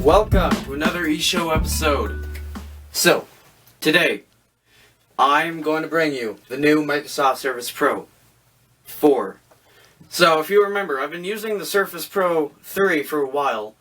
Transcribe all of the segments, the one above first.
Welcome to another Eshow episode. So, today, I'm going to bring you the new Microsoft Surface Pro 4. So, if you remember, I've been using the Surface Pro 3 for a while,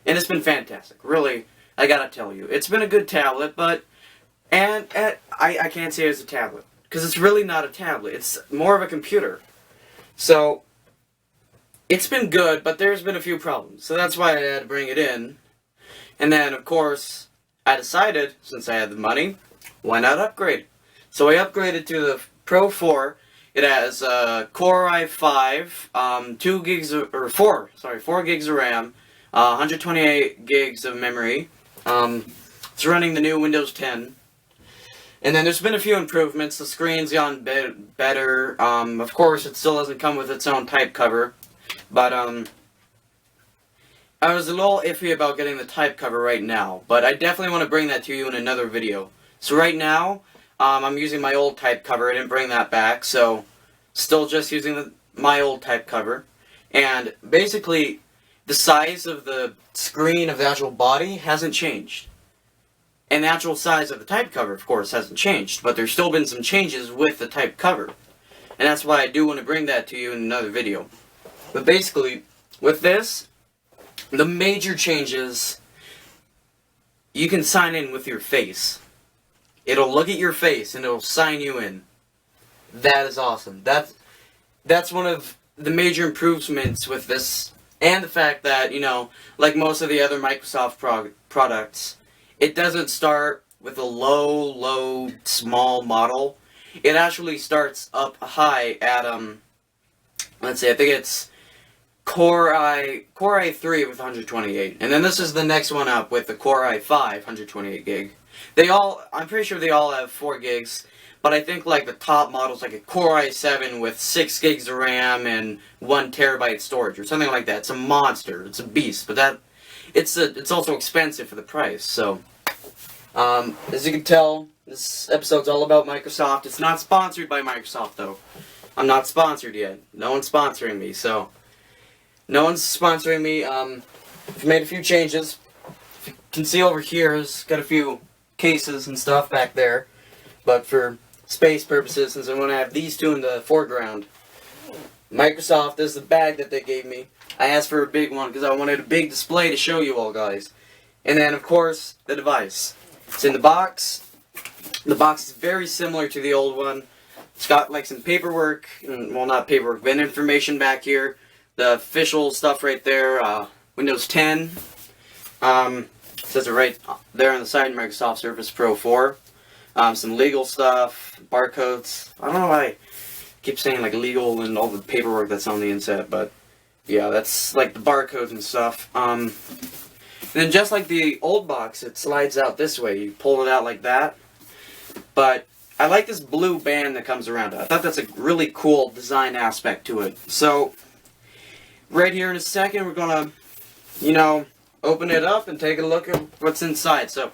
and it's been fantastic. Really, I gotta tell you. It's been a good tablet, but, I can't say it's a tablet, because it's really not a tablet. It's more of a computer. So, it's been good, but there's been a few problems. So that's why I had to bring it in. And then, of course, I decided, since I had the money, why not upgrade? So I upgraded to the Pro 4. It has Core i5, 4 gigs of RAM, 128 gigs of memory. It's running the new Windows 10. And then there's been a few improvements. The screen's gotten better. Of course, it still doesn't come with its own type cover. But, I was a little iffy about getting the type cover right now, but I definitely want to bring that to you in another video. So right now, I'm using my old type cover. I didn't bring that back, so still just using my old type cover. And basically, the size of the screen of the actual body hasn't changed. And the actual size of the type cover, of course, hasn't changed, but there's still been some changes with the type cover. And that's why I do want to bring that to you in another video. But basically, with this, the major changes, you can sign in with your face. It'll look at your face and it'll sign you in. That is awesome. That's one of the major improvements with this, and the fact that, you know, like most of the other Microsoft products, it doesn't start with a low, small model. It actually starts up high at, let's see, I think it's Core i3 with 128, and then this is the next one up with the Core i5 128 gig. I'm pretty sure they all have 4 gigs, but I think like the top model's like a Core i7 with 6 gigs of RAM and 1 terabyte storage or something like that. It's a monster. It's a beast, but it's also expensive for the price. So, as you can tell, this episode's all about Microsoft. It's not sponsored by Microsoft though. I'm not sponsored yet. No one's sponsoring me, so. No one's sponsoring me. I've made a few changes. If you can see over here, it's got a few cases and stuff back there. But for space purposes, since I want to have these two in the foreground, Microsoft, this is the bag that they gave me. I asked for a big one because I wanted a big display to show you all guys. And then, of course, the device. It's in the box. The box is very similar to the old one. It's got like some paperwork, well, not paperwork, but information back here. The official stuff right there, Windows 10, says it right there on the side, Microsoft Surface Pro 4. Some legal stuff, barcodes. I don't know why I keep saying like legal and all the paperwork that's on the inside, but yeah, that's like the barcodes and stuff. And then just like the old box, it slides out this way. You pull it out like that. But I like this blue band that comes around it. I thought that's a really cool design aspect to it. So, right here in a second, we're gonna, open it up and take a look at what's inside. So,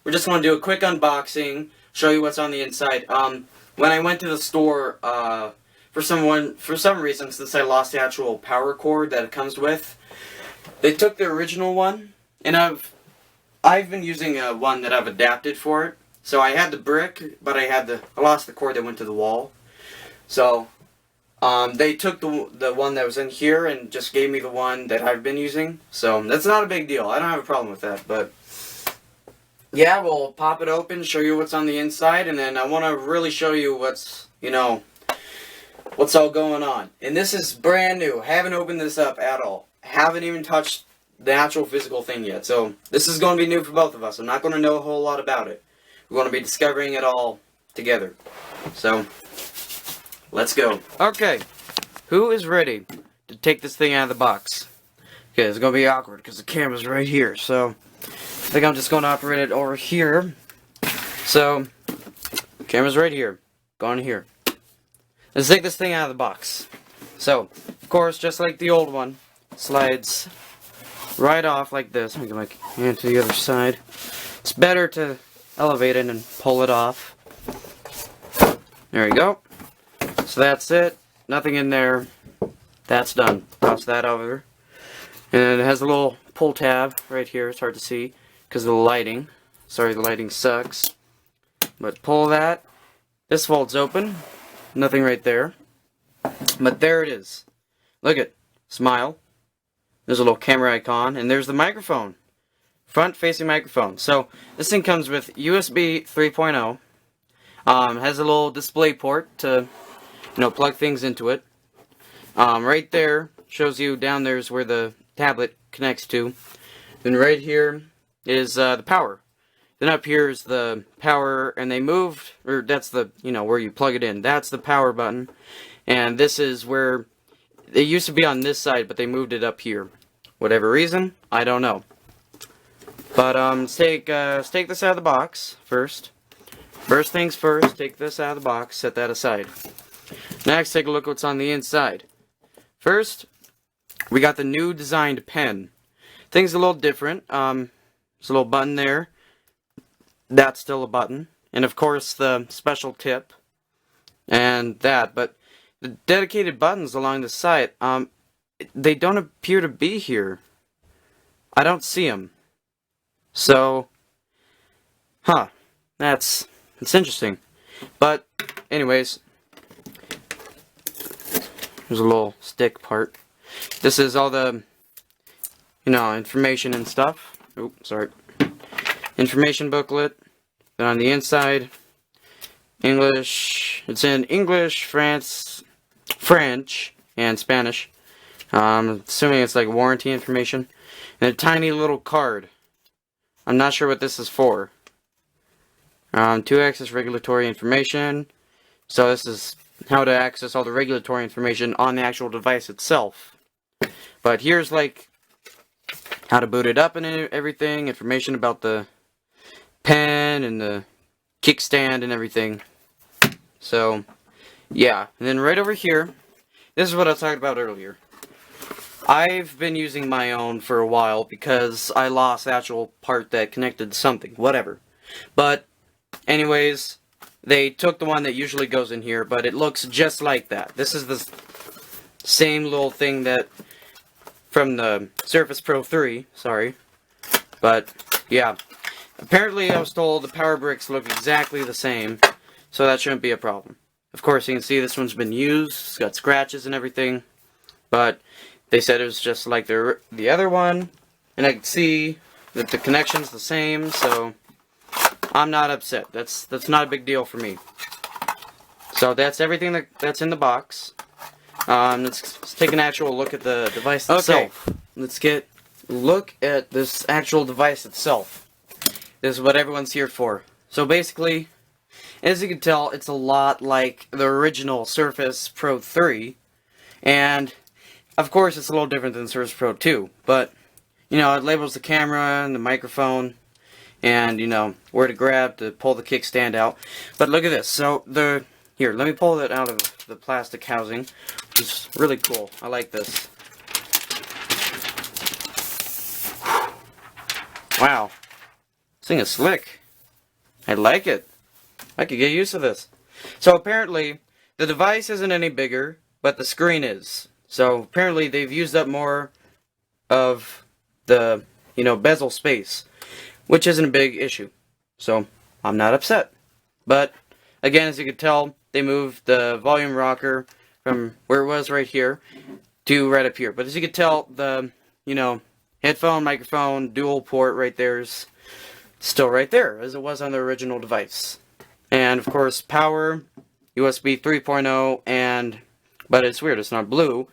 we're just gonna do a quick unboxing, show you what's on the inside. When I went to the store, for some reason, since I lost the actual power cord that it comes with, they took the original one, and I've been using one that I've adapted for it. So I had the brick, but I lost the cord that went to the wall. So, they took the one that was in here and just gave me the one that I've been using. So, that's not a big deal. I don't have a problem with that. But, yeah, we'll pop it open, show you what's on the inside. And then I want to really show you what's all going on. And this is brand new. Haven't opened this up at all. Haven't even touched the actual physical thing yet. So, this is going to be new for both of us. I'm not going to know a whole lot about it. We're going to be discovering it all together. So, let's go. Okay, who is ready to take this thing out of the box? Okay, it's going to be awkward because the camera's right here. So, I think I'm just going to operate it over here. So, camera's right here. Going here. Let's take this thing out of the box. So, of course, just like the old one, slides right off like this. Let me get my hand to the other side. It's better to elevate it and pull it off. There we go. So that's it. Nothing in there. That's done. Toss that over. And it has a little pull tab right here. It's hard to see because of the lighting. Sorry, the lighting sucks. But pull that. This folds open. Nothing right there. But there it is. Look at, smile. There's a little camera icon, and there's the microphone. Front-facing microphone. So this thing comes with USB 3.0. Has a little display port to, plug things into it. Right there shows you down there is where the tablet connects to. Then right here is the power. Then up here is the power, and they moved, or that's the, where you plug it in. That's the power button. And this is where, it used to be on this side, but they moved it up here. Whatever reason, I don't know. But, let's take this out of the box first. First things first, take this out of the box, set that aside. Next, take a look what's on the inside. First, we got the new designed pen. Thing's a little different. There's a little button there. That's still a button. And of course, the special tip. And that. But the dedicated buttons along the side, they don't appear to be here. I don't see them. So, that's interesting. But, anyways, there's a little stick part. This is all the, information and stuff. Oops, sorry. Information booklet. Then on the inside, English. It's in English, French, and Spanish. Assuming it's like warranty information. And a tiny little card. I'm not sure what this is for. 2-access regulatory information. So this is how to access all the regulatory information on the actual device itself. But here's like how to boot it up and everything. Information about the pen and the kickstand and everything. So, yeah. And then right over here, this is what I was talking about earlier. I've been using my own for a while because I lost the actual part that connected to something. Whatever. But, anyways, they took the one that usually goes in here, but it looks just like that. This is the same little thing that from the Surface Pro 3, sorry. But, yeah. Apparently, I was told the power bricks look exactly the same, so that shouldn't be a problem. Of course, you can see this one's been used. It's got scratches and everything. But they said it was just like the other one, and I can see that the connection's the same, so I'm not upset. That's not a big deal for me. So that's everything that's in the box. Let's take an actual look at the device itself. Okay. Let's look at this actual device itself. This is what everyone's here for. So basically, as you can tell, it's a lot like the original Surface Pro 3, and of course it's a little different than the Surface Pro 2, but it labels the camera and the microphone, and where to grab to pull the kickstand out. But look at this. So here, let me pull it out of the plastic housing, which is really cool. I like this. Wow. This thing is slick. I like it. I could get used to this. So apparently, the device isn't any bigger, but the screen is. So apparently they've used up more of the, bezel space, which isn't a big issue. So I'm not upset. But again, as you can tell, they moved the volume rocker from where it was right here to right up here. But as you can tell, the, headphone, microphone, dual port right there is still right there, as it was on the original device. And, of course, power, USB 3.0, but it's weird, it's not blue,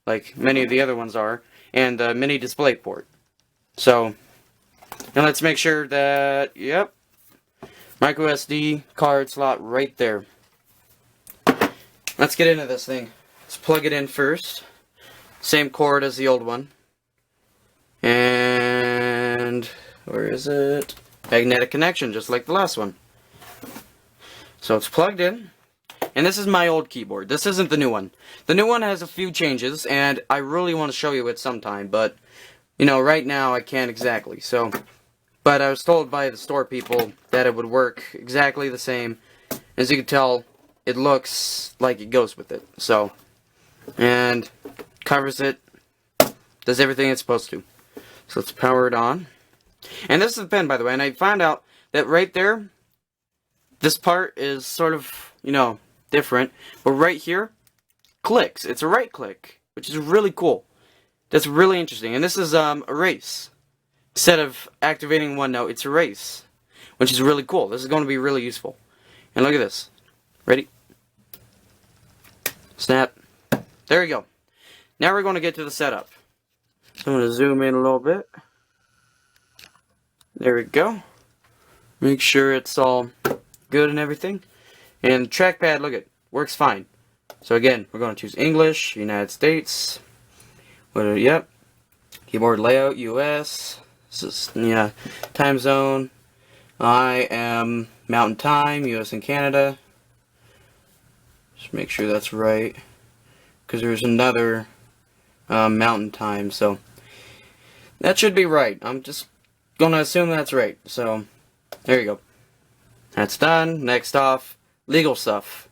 like many of the other ones are, and the mini display port. So, now let's make sure that, yep, micro SD card slot right there. Let's get into this thing. Let's plug it in first. Same cord as the old one. And where is it? Magnetic connection, just like the last one. So it's plugged in. And this is my old keyboard. This isn't the new one. The new one has a few changes, and I really want to show you it sometime, but, right now I can't exactly. So, but I was told by the store people that it would work exactly the same. As you can tell, it looks like it goes with it. So, and covers it does everything it's supposed to. So let's power it on. And this is the pen, by the way, and I found out that right there, this part is sort of, you know, different, but right here, clicks. It's a right click, which is really cool. That's really interesting. And this is erase. Instead of activating one note, it's erase, which is really cool. This is going to be really useful. And look at this. Ready? Snap. There we go. Now we're going to get to the setup. So I'm going to zoom in a little bit. There we go. Make sure it's all good and everything. And the trackpad, look it, works fine. So again, we're going to choose English, United States. Yep. Keyboard layout, US. This is, yeah, time zone. I am Mountain Time, US and Canada. Just make sure that's right, because there's another Mountain Time, so that should be right. I'm just gonna assume that's right. So there you go. That's done. Next off, legal stuff.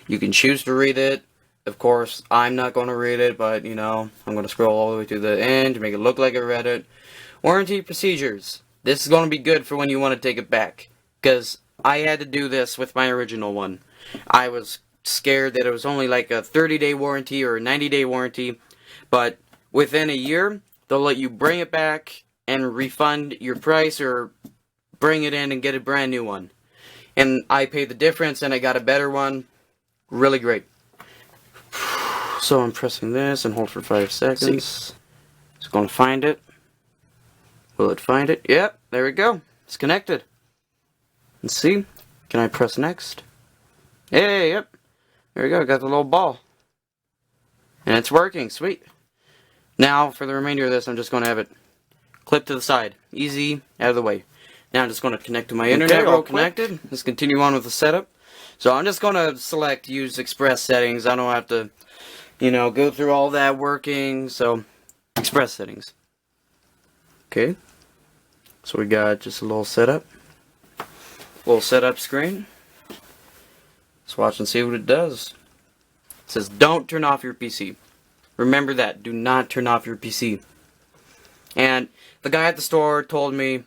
You can choose to read it. Of course, I'm not going to read it, but you know, I'm going to scroll all the way to the end to make it look like I read it. Warranty procedures. This is going to be good for when you want to take it back, because I had to do this with my original one. I was scared that it was only like a 30-day warranty or a 90-day warranty, but within a year, they'll let you bring it back and refund your price or bring it in and get a brand new one. And I paid the difference and I got a better one. Really great. So I'm pressing this and hold for 5 seconds. It's going to find it. Will it find it? Yep, there we go. It's connected. Let's see. Can I press next? Hey, yep. There we go. Got the little ball. And it's working. Sweet. Now, for the remainder of this, I'm just going to have it clip to the side. Easy, out of the way. Now I'm just going to connect to my internet. We're all connected. Let's continue on with the setup. So I'm just going to select use express settings. I don't have to, you know, go through all that working. So, express settings. Okay. So we got just a little setup. Little setup screen. Let's watch and see what it does. It says don't turn off your PC. Remember that. Do not turn off your PC. And the guy at the store told me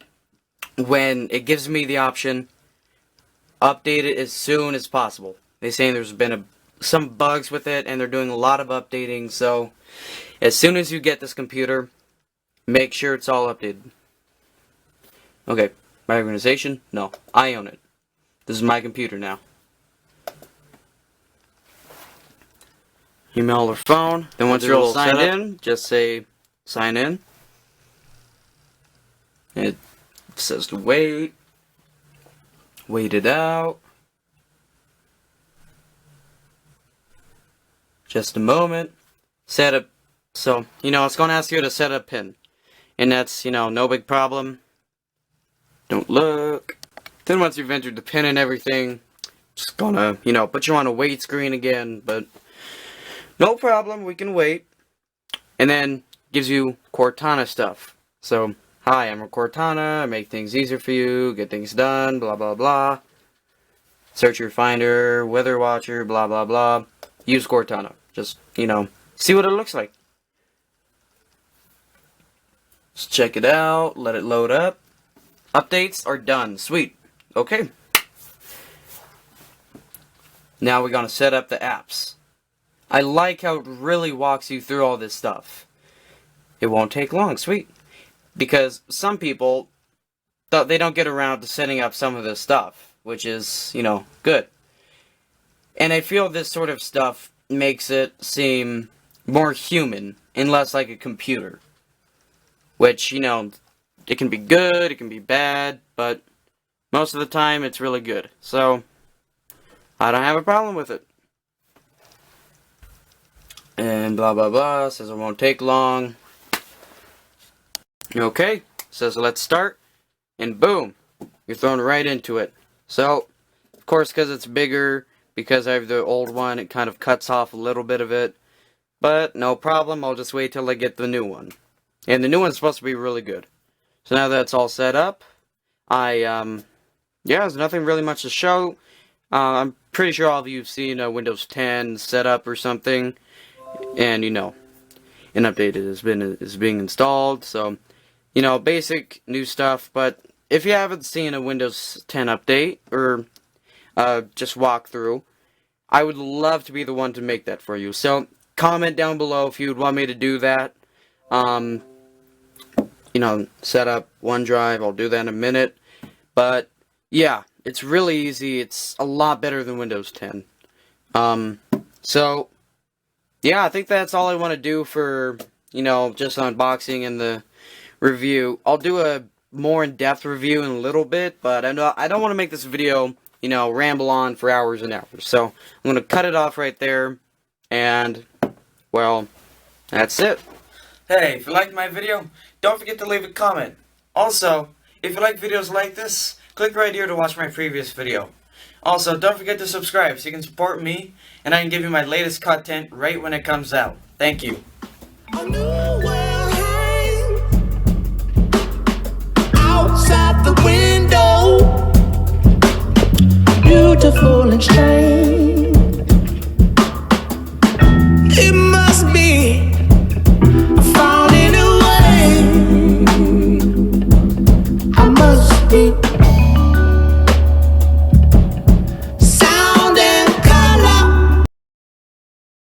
when it gives me the option, update it as soon as possible. They're saying there's been some bugs with it and they're doing a lot of updating. So as soon as you get this computer, make sure it's all updated. Okay. My organization? No. I own it. This is my computer now. Email or phone. Then once you're all signed in, just say sign in. It says to wait. Wait it out. Just a moment. Set up. So, you know, it's going to ask you to set a pin. And that's, you know, no big problem. Don't look. Then once you've entered the pin and everything, just gonna, you know, put you on a wait screen again, but no problem, we can wait. And then gives you Cortana stuff. So, hi, I'm a Cortana, I make things easier for you, get things done, blah blah blah. Search your finder, weather watcher, blah blah blah. Use Cortana. Just, you know, see what it looks like. Just check it out, let it load up. Updates are done. Sweet. Okay. Now we're going to set up the apps. I like how it really walks you through all this stuff. It won't take long. Sweet. Because some people, they don't get around to setting up some of this stuff, which is, you know, good. And I feel this sort of stuff makes it seem more human and less like a computer. Which, you know, it can be good, it can be bad, but most of the time it's really good. So, I don't have a problem with it. And blah blah blah, says it won't take long. Okay, says let's start, and boom, you're thrown right into it. So, of course, because it's bigger, because I have the old one, it kind of cuts off a little bit of it. But, no problem, I'll just wait till I get the new one. And the new one's supposed to be really good. So now that's all set up, yeah, there's nothing really much to show. I'm pretty sure all of you have seen a Windows 10 setup or something, and you know. an update is being installed. So, you know, basic new stuff. But if you haven't seen a Windows 10 update or just walkthrough, I would love to be the one to make that for you. So comment down below if you would want me to do that. You know, set up OneDrive. I'll do that in a minute. But yeah, it's really easy. It's a lot better than Windows 10. So yeah, I think that's all I want to do for, you know, just unboxing and the review. I'll do a more in-depth review in a little bit, but I don't want to make this video, you know, ramble on for hours and hours. So I'm going to cut it off right there, and, well, that's it. Hey, if you liked my video, don't forget to leave a comment. Also, if you like videos like this, click right here to watch my previous video. Also, don't forget to subscribe so you can support me, and I can give you my latest content right when it comes out. Thank you. Outside the window, beautiful and strange. It must be I found in a way. I must be